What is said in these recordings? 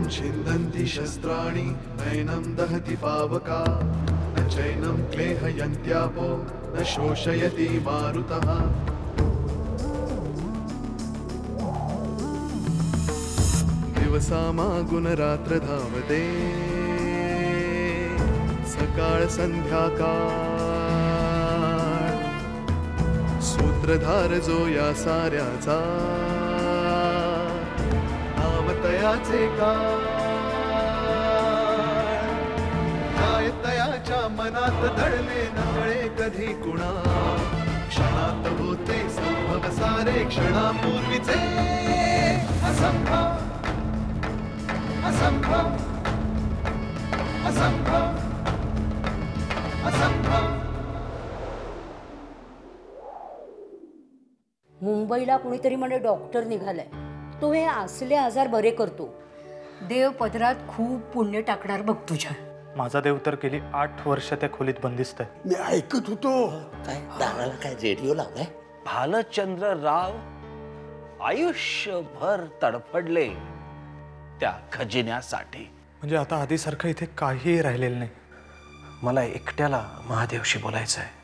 छिन्दन्ति शस्त्राणि नैनं दहति पावका न चैनं क्लेहयन्त्यापो न शोषयति मारुतः दिवसामागुणरात्र धावते सकाळ संध्याकाळ सूत्रधार जो या साऱ्याचा नामतयाचे काळ काय तयाच्या मनात दडले नकळे कधी कुणा क्षणात होते संभव सारे क्षणापूर्वीचे असंभव असंभव असंभव असंभव। मुंबईला कुणीतरी म्हणे डॉक्टर निघालाय, तो हे असले आजार बरे करतो। देव पदरात खूप पुण्य टाकणार बघ तुझ्या। माझा देव तर गेली 8 वर्ष त्या खोलीत बंदिस्त आहे। मी ऐकत होतो। काय दाराला काय रेडिओ लावलाय? भालचंद्र राव आयुष्यभर तडफडले त्या खजिन्यासाठी। म्हणजे आता आधीसारखं इथे काहीही राहिलेलं नाही। मला एकट्याला महादेवशी बोलायचं आहे।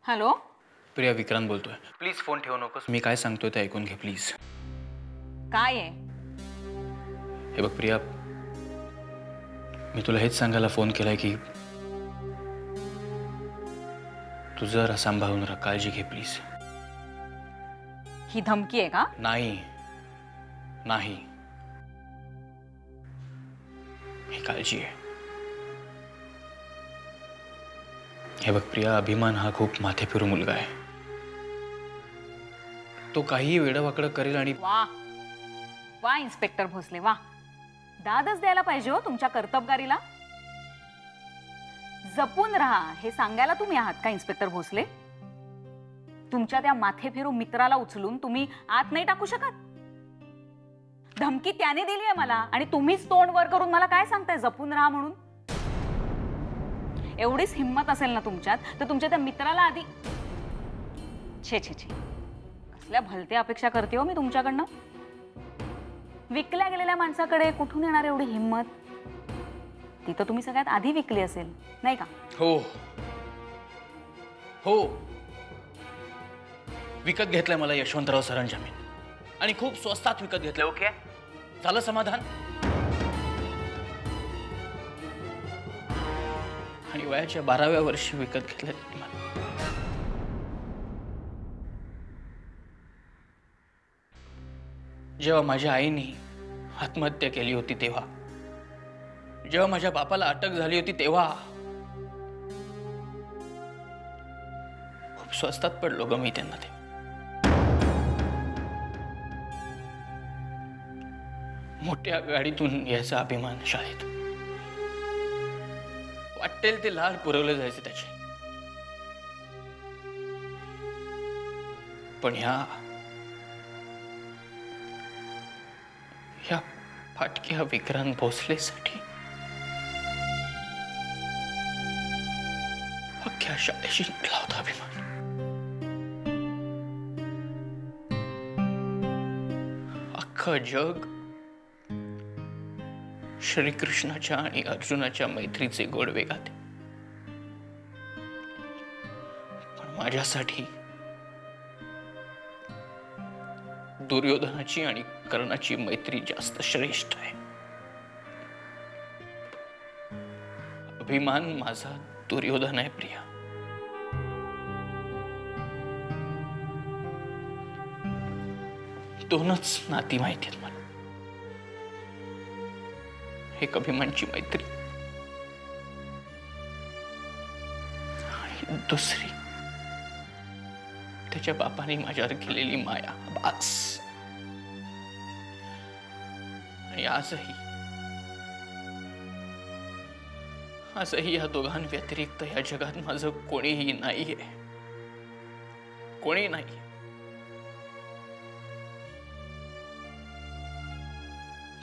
हॅलो प्रिया, विक्रांत बोलतोय। प्लीज फोन ठेवू नकोस, मी काय सांगतोय ते ऐकून घे प्लीज। काय आहे? हे बघ प्रिया, मी तुला हेच सांगायला फोन केलाय की तू जरा सांभाळून राहा, काळजी घे प्लीज। ही धमकी आहे का? नाही नाही, ही काळजी आहे। हे बघ प्रिया, अभिमान हा खूप माथे फिरू मुलगा आहे। तो काही वेडवाकडं करेल आणि वा वा इन्स्पेक्टर भोसले, वा दादच द्यायला पाहिजे हो तुमच्या कर्तबगारीला। जपून राहा हे सांगायला तुम्ही आहात का इन्स्पेक्टर भोसले? तुमच्या त्या माथे फिरू मित्राला उचलून तुम्ही आत नाही टाकू शकत? धमकी त्याने दिली आहे मला आणि तुम्हीच तोंड वर करून मला काय सांगताय जपून राहा म्हणून? एवढीच हिम्मत असेल ना तुमच्यात तर तुमच्या त्या मित्राला आधी छे छे छे, कसल्या भलत्या अपेक्षा करते हो मी तुमच्याकडनं? विकल्या गेलेल्या माणसाकडे कुठून येणार एवढी हिम्मत? ती तर तुम्ही सगळ्यात आधी विकली असेल नाही का? हो हो, विकत घेतलंय मला यशवंतराव सरांच्या मी, आणि खूप स्वस्तात विकत घेतलंय। ओके, झालं समाधान? आणि वयाच्या 12व्या वर्षी विकत घेतलंय मला। जेव्हा माझ्या आईने आत्महत्या केली होती तेव्हा, जेव्हा माझ्या बापाला अटक झाली होती तेव्हा खूप स्वस्तात पडलो ग मी त्यांना। ते मोठ्या गाडीतून यायचा अभिमान, शाळेत वाटेल ते लाड पुरवले जायचे त्याचे। पण ह्या फाटक्या विक्रांत भोसलेसाठी अख्ख्या शाळेशी निघाला होता अभिमान। अख्खं जग श्रीकृष्णाच्या आणि अर्जुनाच्या मैत्रीचे गोडवे गाते, पण माझ्यासाठी दुर्योधनाची आणि कर्णाची मैत्री जास्त श्रेष्ठ आहे। अभिमान माझा दुर्योधन आहे प्रिया। दोनच नाती माहिती आहेत मला, एक अभिमानची मैत्री आणि दुसरी त्याच्या बापाने माझ्यावर केलेली माया, बास। आणि आजही या दोघांव्यतिरिक्त या जगात माझं कोणीही नाहीये, कोणी नाही।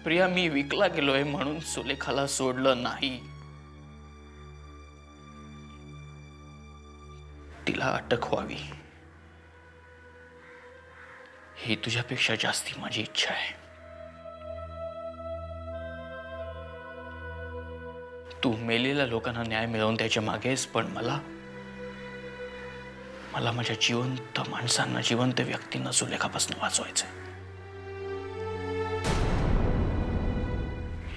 प्रिया, मी विकला गेलोय म्हणून सुलेखाला सोडलं नाही, तिला अटक व्हावी ही तुझ्यापेक्षा जास्ती माझी इच्छा आहे. तू मेलेल्या लोकांना न्याय मिळवून त्याच्या मागेस, पण मला माझ्या जिवंत माणसांना, जिवंत व्यक्तींना सुलेखापासून वाचवायचंय.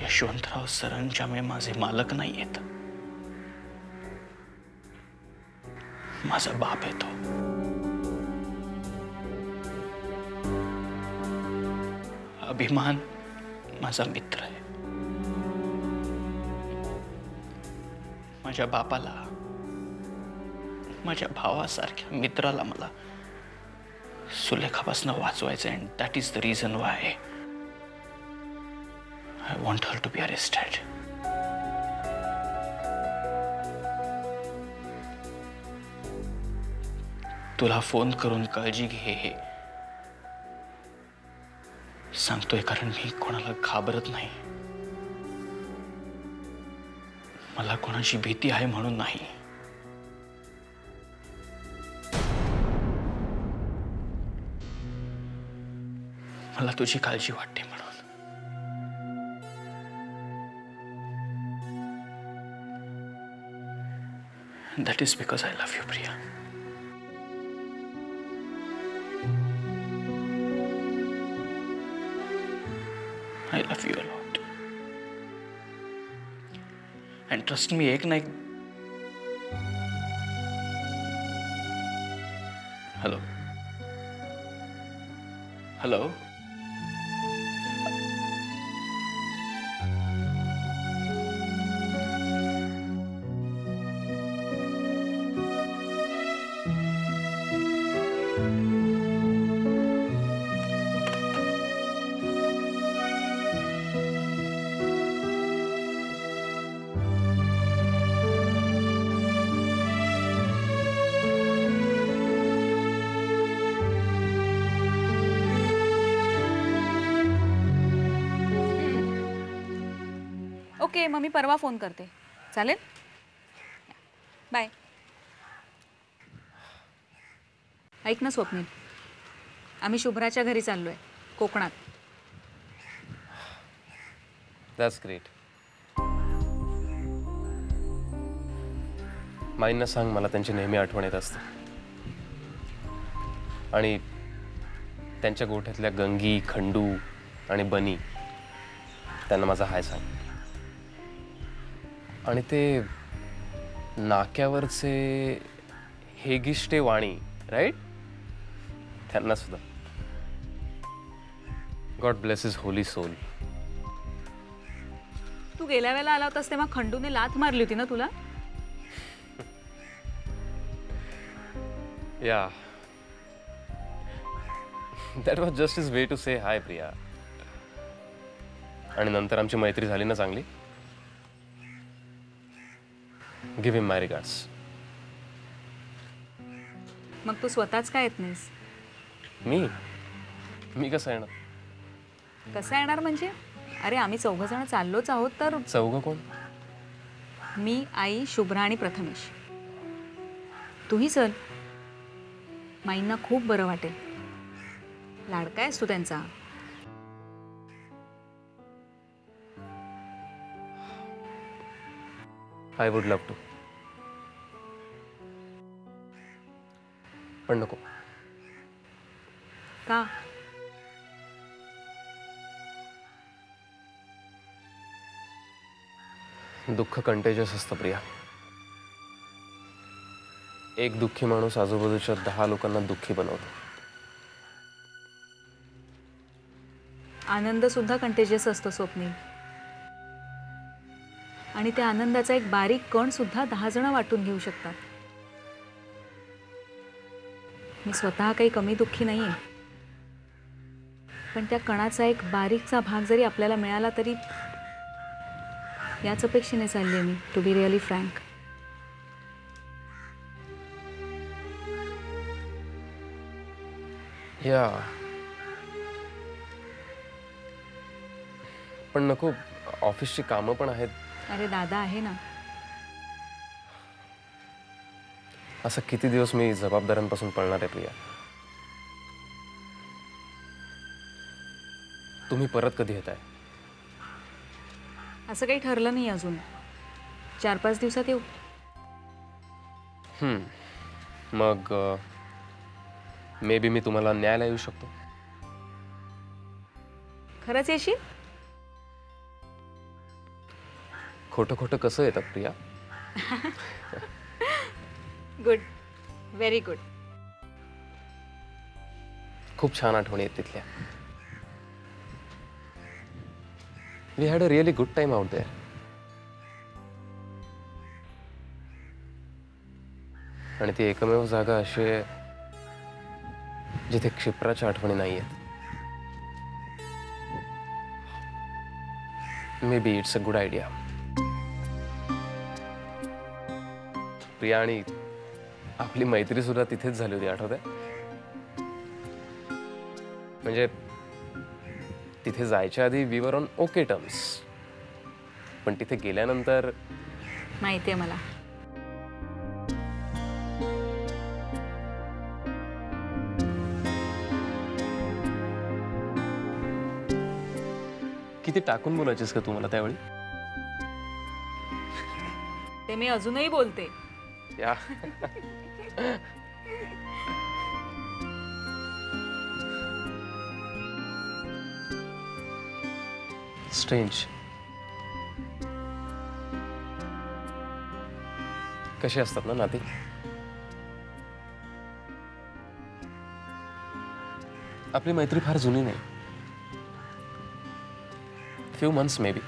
यशवंतराव सरंजामे माझे मालक नाही आहेत, माझा बाप आहे तो. अभिमान माझा मित्र आहे. माझ्या बापाला, माझ्या भावासारख्या मित्राला मला सुलेखापासून वाचवायचं. And that is the reason why I want her to be arrested. तुला फोन करून काळजी घे हे सांगतोय, कारण मी कोणाला घाबरत नाही. मला कोणाची भीती आहे म्हणून नाही. मला तुझी काळजी वाटते म्हणून. That is because I love you, Priya. I love you a lot. And trust me, एक ना एक. Hello? Hello? ओके, मग मी परवा फोन करते. चालेल? बाय. ऐक ना स्वप्नील, आम्ही शुभ्राच्या घरी चाललोय, कोकणात. That's great. माईंना सांग मला त्यांची नेहमी आठवण येत असते. आणि त्यांच्या गोठ्यातल्या गंगी, खंडू आणि बनी त्यांना माझा हाय सांग. आणि ते नाक्यावरचे हेगिष्टे वाणी, राईट, त्यांना सुद्धा. God bless his holy soul. तू गेल्या वेळेला आला होतास तेव्हा खंडूने लाथ मारली होती ना तुला? Yeah, that was just his way to say hi, Priya. आणि नंतर आमची मैत्री झाली ना चांगली. Give him my regards. मग तू स्वतःच काय येत नाहीस? मी कसं येणार? कसं येणार म्हणजे? अरे आम्ही 4 जण चाललोच आहोत तर. 4 कोण? मी, आई, शुभ्रा आणि प्रथमेश. तूही चल, माईंना खूप बरं वाटेल. लाडका आहेस तू त्यांचा. आय वुड लव्ह टू, पण नको. का? दुःख कंटेजस असतं, प्रिया. एक दुःखी माणूस आजूबाजूच्या 10 लोकांना दुःखी बनवतो. आनंद सुद्धा कंटेजियस असतो स्वप्नील. आणि त्या आनंदाचा एक बारीक कण सुद्धा 10 जण वाटून घेऊ शकतात. मी स्वतः काही कमी दुःखी नाहीये, पण त्या कणाचा एक बारीकचा भाग जरी आपल्याला मिळाला तरी याच अपेक्षेने चालले मी, टू बी रिअली फ्रँक. या, पण नको. ऑफिसची कामं पण आहेत. अरे दादा आहे ना. असं किती दिवस मी जबाबदाऱ्यांपासून पळणार आहे, प्रिया? तुम्ही परत कधी येताय? असं काही ठरलं नाही अजून. 4-5 दिवसात येऊ. मग मे बी मी तुम्हाला न्यायला येऊ शकतो. खरंच येशील? खोटं खोटं कसं येतं प्रिया? Good, very good. खूप छान आठवणी आहेत तिथल्या. We had a really good time out there. आणि ती एकमेव जागा अशी आहे जिथे क्षिप्राच्या आठवणी नाही आहेत. May be it's a good idea. Priya आणि आपली मैत्री सुद्धा तिथेच झाली होती, आठवतंय? म्हणजे तिथे जायच्या आधी we were on okay terms, पण तिथे गेल्यानंतर माहिती आहे मला. किती टाकून बोलायचीस का तुम्हाला त्यावेळी? ते मी अजूनही बोलते. या स्ट्रेंज. कशी असतात ना नाती? आपली मैत्री फार जुनी नाही, फ्यू मंथ्स मे बी.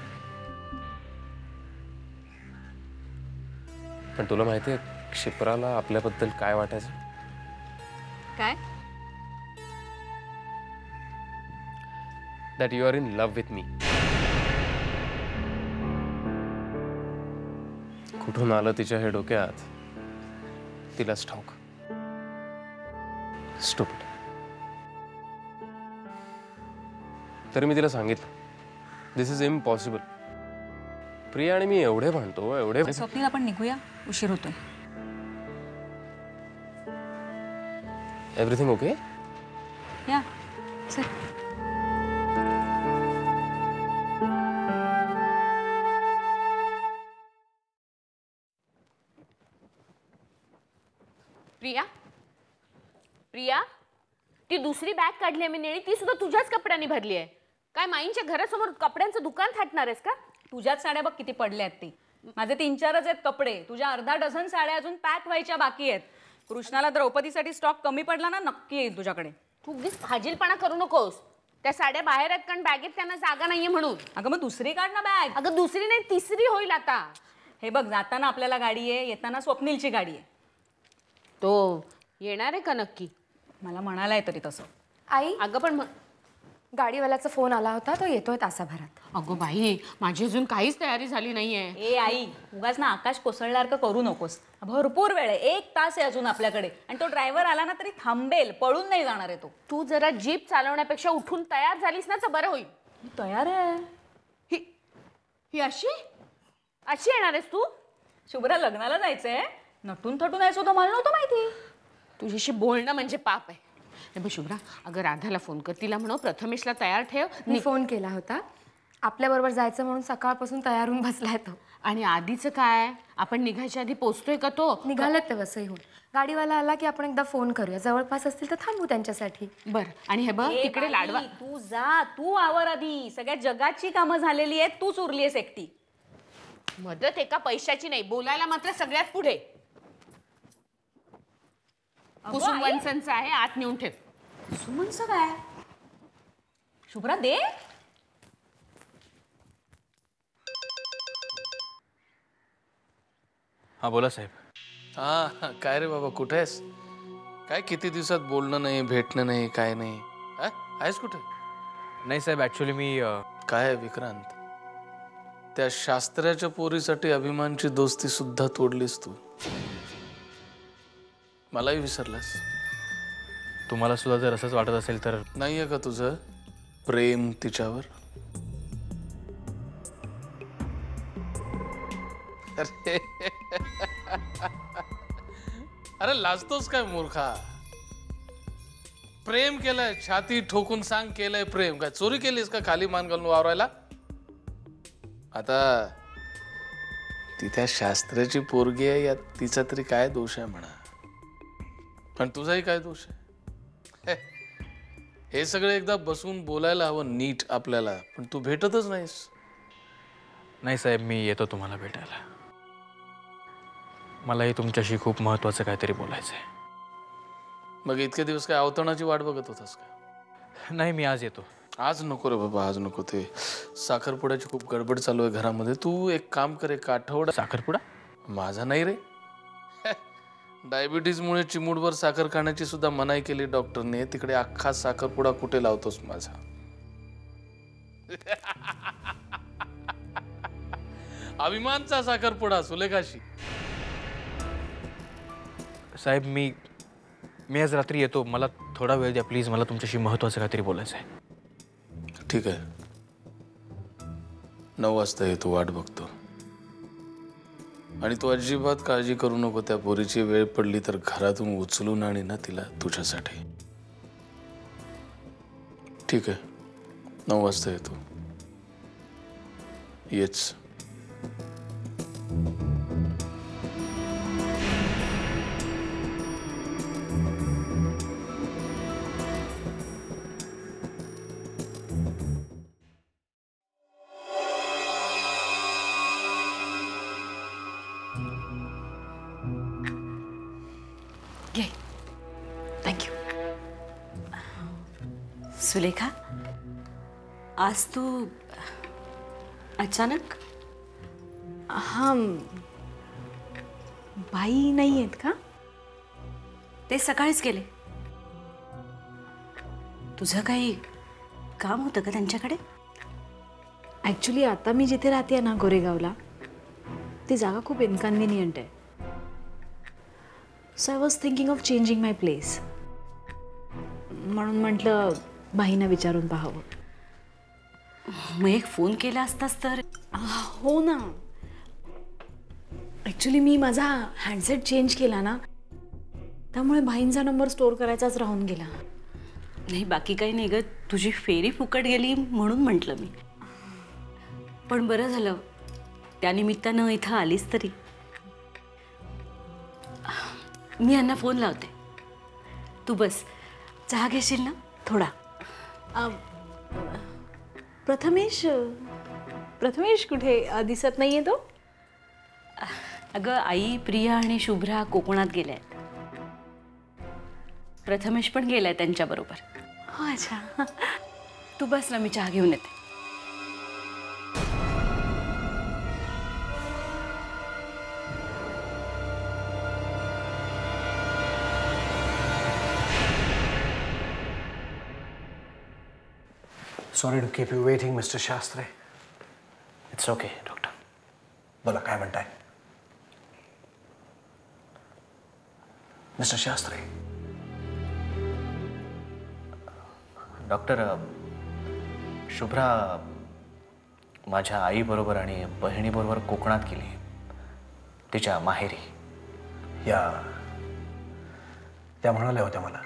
पण तुला माहितीये क्षिप्राला आपल्याबद्दल काय वाटायचं? काय? That you are in love with me. कुठून आलं तिच्या हे डोक्यात तिलाच ठाऊक. स्टुपिड. तरी मी तिला सांगितलं दिस इज इम्पॉसिबल. प्रिया आणि मी एवढे भांडतो, एवढे. स्वप्नील, आपण निघूया, उशीर होतोय. Everything okay? या चल. प्रिया, प्रिया, ती दुसरी बॅग काढली आहे मी निळी, ती सुद्धा तुझ्याच कपड्यांनी भरली आहे. काय माईंच्या घरासमोर कपड्यांचं दुकान थाटणार आहेस का? तुझ्याच साड्या बघ किती पडल्या आहेत. ती माझे 3-4च आहेत कपडे. तुझ्या अर्धा डझन साड्या अजून पॅक व्हायच्या बाकी आहेत. कृष्णाला द्रौपदीसाठी स्टॉक कमी पडला ना, नक्की येईल तुझ्याकडे. तू उगीच फाजीलपणा करू नकोस. त्या साड्या बाहेर आहेत कारण बॅगेत त्यांना जागा नाहीये म्हणून. अगं मग दुसरी काढ ना बॅग. अगं दुसरी नाही, तिसरी होईल आता. हे बघ, जाताना आपल्याला गाडी आहे, येताना स्वप्नीलची गाडी आहे. तो येणार आहे का नक्की? मला म्हणायला येतं ते तसं. आई, अगं पण गाडीवाल्याचा फोन आला होता, तो येतोय तासाभरात. अगं बाई, माझी अजून काहीच तयारी झाली नाहीये. ए आई, उगाच ना आकाश कोसळल्यासारखं करू नकोस. भरपूर वेळ आहे, 1 तास आहे अजून आपल्याकडे. आणि तो ड्रायव्हर आला ना तरी थांबेल, पळून नाही जाणार आहे तो. तू जरा जीप चालवण्यापेक्षा उठून तयार झालीस ना तर बरं होईल. मी तयार आहे. ही अशी अशी येणार आहेस तू? शुभ्रा, लग्नाला जायचंय. नटून थटून यायचं होतं, मला नव्हतं माहिती. तुझ्याशी बोलणं म्हणजे पाप आहे. हे बघ शुभ्रा, अगं राधाला फोन कर, तिला म्हणव प्रथमेशला तयार ठेव. मी फोन केला होता, आपल्याबरोबर जायचं म्हणून सकाळपासून तयार होऊन बसलाय तो. आणि आधीचं काय, आपण निघायच्या आधी पोचतोय का तो? निघालत ते वसईहून. गाडीवाला आला की आपण एकदा फोन करूया, जवळपास असतील तर थांबू त्यांच्यासाठी. बरं. आणि हे बघ, तिकडे लाडवा. तू जा, तू आवर आधी. सगळ्या जगाची कामं झालेली आहेत, तूच उरली आहेस एकटी. मदत एका पैशाची नाही, बोलायला मात्र सगळ्यात पुढे. कुसुम वंसनचं आहे, आत नेऊन ठेव. सुमनचं काय? शुभ्रा दे. हा बोला साहेब. हा, काय रे बाबा, कुठे आहेस? काय किती दिवसात बोलणं नाही, भेटणं नाही, काय नाही. आहेस कुठे? नाही साहेब, ॲक्च्युली मी काय विक्रांत, त्या शास्त्राच्या पोरीसाठी अभिमानची दोस्ती सुद्धा तोडलीस तू. मलाही विसरलास. तुम्हाला सुद्धा जर असंच वाटत असेल तर. नाहीये का तुझं प्रेम तिच्यावर? अरे अरे लाजतोस काय मूर्खा? प्रेम केलंय, छाती ठोकून सांग केलंय प्रेम. काय चोरी केलीस का खाली मान घालून वावरायला? आता ती त्या शास्त्राची पोरगी आहे, यात तिचा तरी काय दोष आहे म्हणा. पण तुझाही काय दोष आहे? हे सगळं एकदा बसून बोलायला हवं नीट आपल्याला, पण तू भेटतच नाहीस. नाही साहेब, मी येतो तुम्हाला भेटायला. मलाही तुमच्याशी खूप महत्त्वाचं काहीतरी बोलायचं आहे. मग इतके दिवस काय अवतरणाची वाट बघत होतास का? नाही, मी आज येतो. आज नको रे बाबा, आज नको. ते साखरपुड्याची खूप गडबड चालू आहे घरामध्ये. तू एक काम कर, एक आठवडा. साखरपुडा? माझा नाही रे. डायबिटीजमुळे चिमूटभर साखर खाण्याची सुद्धा मनाई केली डॉक्टरने. तिकडे अख्खा साखरपुडा कुठे लावतोस माझा? अभिमानचा साखरपुडा सुलेखाशी. साहेब, मी आज रात्री येतो. मला थोडा वेळ द्या प्लीज. मला तुमच्याशी महत्त्वाचं काहीतरी बोलायचं आहे. ठीक आहे, 9 वाजता येतो, वाट बघतो. आणि तू अजिबात काळजी करू नको. त्या पोरीची वेळ पडली तर घरातून उचलून आणि ना तिला तुझ्यासाठी. ठीक आहे, 9 वाजता येतो. येच. घे. थँक्यू. सुलेखा, आज तू अचानक? हां, बाई नाही आहेत का? ते सकाळीच गेले. तुझं काही काम होतं का त्यांच्याकडे? ॲक्च्युली आता मी जिथे राहते ना, गोरेगावला, ती जागा खूप इनकन्व्हिनियंट आहे. So I was thinking of changing my place. म्हणून म्हटलं बाईंना विचारून पाहावं. मग एक फोन केला असतास तर? हो ना. ॲक्च्युली मी माझा हँडसेट चेंज केला ना, त्यामुळे बाईंचा नंबर स्टोअर करायचाच राहून गेला. नाही, बाकी काही नाही ग. तुझी फेरी फुकट गेली म्हणून म्हटलं मी. पण बरं झालं त्यानिमित्तानं इथं आलीस तरी. मी यांना फोन लावते. तू बस. चहा घेशील ना? थोडा. प्रथमेश कुठे दिसत नाहीये तो? अगं, आई, प्रिया आणि शुभ्रा कोकणात गेल्या आहेत. प्रथमेश पण गेलाय त्यांच्याबरोबर. हो, अच्छा. तू बस ना, मी चहा घेऊन येते. Sorry to keep you waiting, Mr. Shastre. It's okay doctor. बोला, काय म्हणताय? मिस्टर शास्त्री. डॉक्टर, शुभ्रा माझ्या आईबरोबर आणि बहिणीबरोबर कोकणात गेली, तिच्या माहेरी. त्या म्हणाल्या होत्या मला.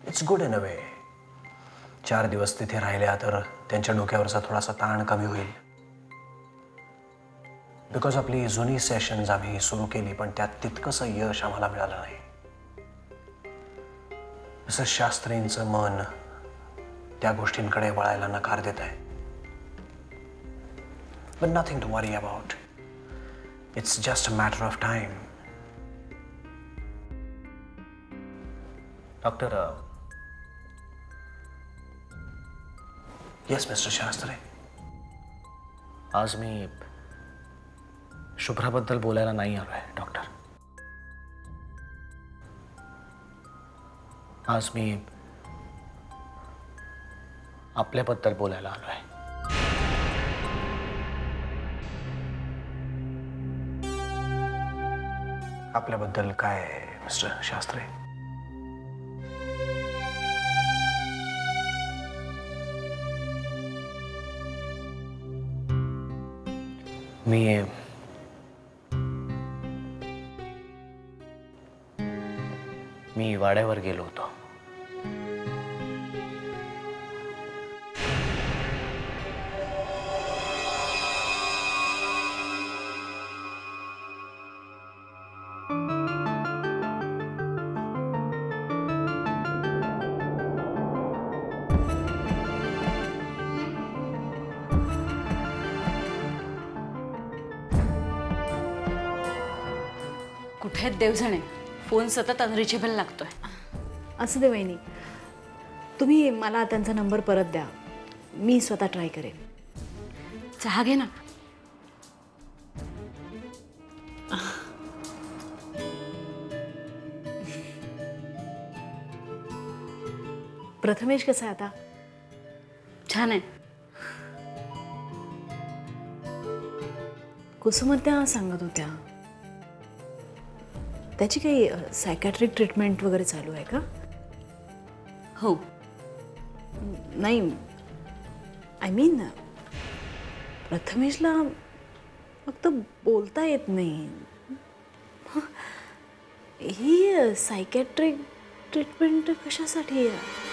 इट्स गुड इन अ वे. 4 दिवस तिथे राहिल्या तर त्यांच्या डोक्यावरचा थोडासा ताण कमी होईल. बिकॉज आपली जुनी सेशन्स आम्ही सुरू केली, पण त्यात तितकंसं यश आम्हाला मिळालं नाही. मिस्टर शास्त्रींचं मन त्या गोष्टींकडे वळायला नकार देत आहे. But nothing to worry about. It's just a matter of time. Doctor, yes mister Shastri. आज मी शुभ्राबद्दल बोलायला नाही आलोय डॉक्टर. आज मी आपल्याबद्दल बोलायला आलोय. आपल्याबद्दल काय मिस्टर शास्त्री? मी वाड्यावर गेलो होतो. कुठे आहेत देव जाणे, फोन सतत अनरिचेबल लागतोय. असं दे वहिनी, तुम्ही मला त्यांचा नंबर परत द्या, मी स्वतः ट्राय करेन. चहा घे ना. प्रथमेश कसा आहे आता? छान आहे. कुसुमत्या सांगत होत्या त्याची काही सायकॅट्रिक ट्रीटमेंट वगैरे चालू आहे का? हो. नाही, आय मीन प्रथमेशला फक्त बोलता येत नाही. ही सायकॅट्रिक ट्रीटमेंट कशासाठी आहे?